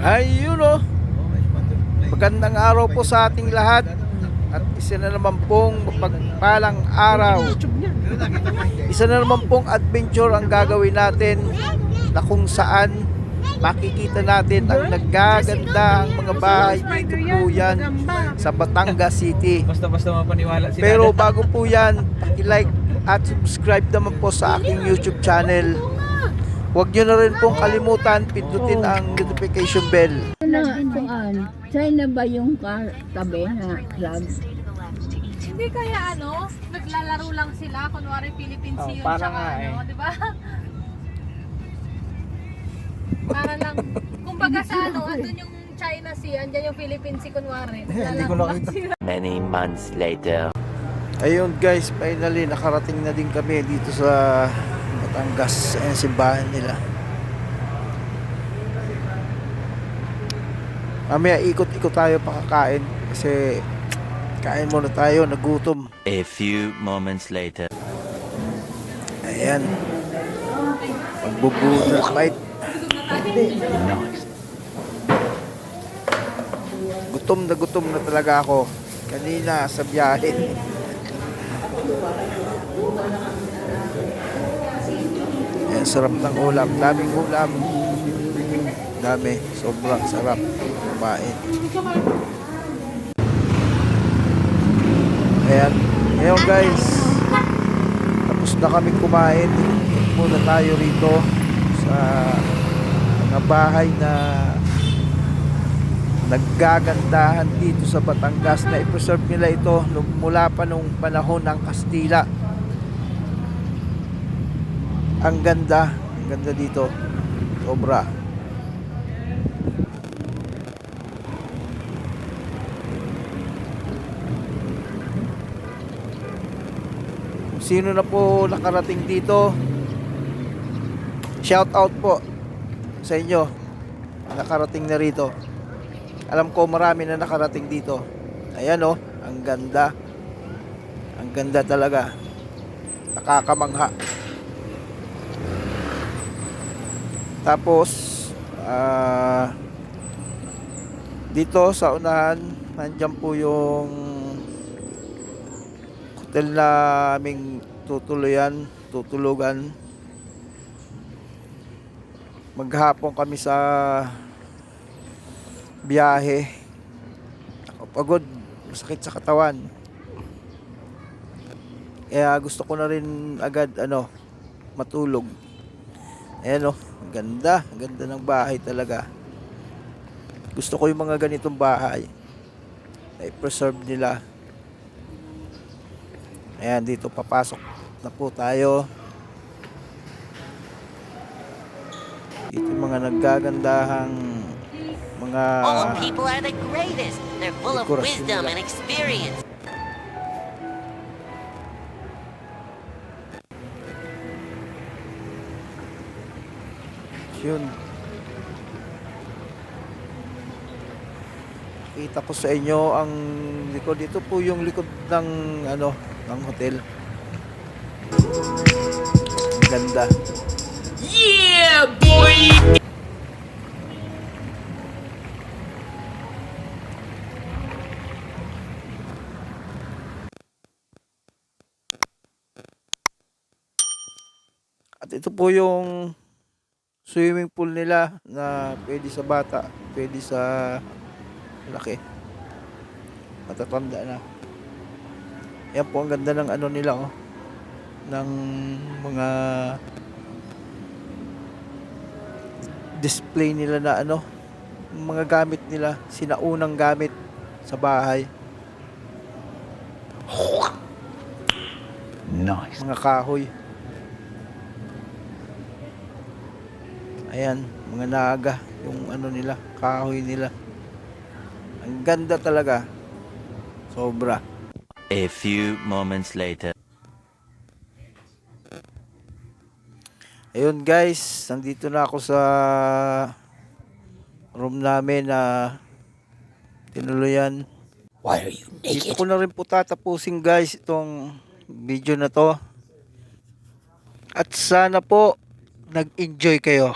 Ayun o. Magandang araw po sa ating lahat. At isa na naman pong mapagpalang araw. Isa na naman pong adventure ang gagawin natin na kung saan makikita natin ang naggaganda ang mga bahay dito po yan sa Batangas City. Basta mapaniwala sila. Pero bago po yan, like at subscribe naman po sa aking YouTube channel. Huwag nyo na rin pong kalimutan pindutin ang notification bell. China ba yung tabi na club? Hindi kaya naglalaro lang sila, kunwari Philippine Sea yun, parang tsaka nga di ba? Para lang, kumbaga sa andun yung China Sea, andyan yung Philippine Sea, kunwari. Naglalaro lang sila. Many months later. Ayun guys, finally nakarating na din kami dito sa Batangas. Ayan simbahan nila. Mamaya ikot-ikot tayo pakakain kasi kain muna tayo, nagutom. A few moments later. Ayan. Magbubunot fight. Gutom na talaga ako kanina sa biyahe. Ayan, sarap ng ulam. Daming ulam. Dami. Sobrang sarap kumain. Ayan. Ngayon guys, tapos na kami kumain. Muna tayo rito sa mga bahay na naggagandahan dito sa Batangas na i-preserve nila ito mula pa nung panahon ng Kastila. Ang ganda dito. Sobra. Sino na po nakarating dito, shout out po sa inyo nakarating na rito. Alam ko marami na nakarating dito. Ayan o, ang ganda talaga, nakakamangha. Tapos dito sa unahan nandiyan po yung hotel na aming tutulugan. Maghapon kami sa biyahe. Ako pagod, masakit sa katawan. Kaya gusto ko na rin agad matulog. Ayan ang ganda ng bahay talaga. Gusto ko yung mga ganitong bahay na i-preserve nila. Ayan, dito papasok na po tayo. Dito yung mga naggagandahang mga All people are the greatest. They're full of dekorasyon wisdom nila. and experience. Yun. Kita ko sa inyo ang likod. Ito po yung likod ng ng hotel. Ang ganda. Yeah, boy! At ito po yung swimming pool nila na pwede sa bata, pwede sa laki, matatanda na. Yan po ang ganda ng nila ng mga display nila na mga gamit nila, sinaunang gamit sa bahay. Nice. Mga kahoy. Ayan, mga naga, yung nila, kahoy nila. Ang ganda talaga. Sobra. A few moments later. Ayun guys, nandito na ako sa room namin na tinuluyan. Why are you Dito ko na rin po tatapusin guys itong video na to. At sana po nag-enjoy kayo.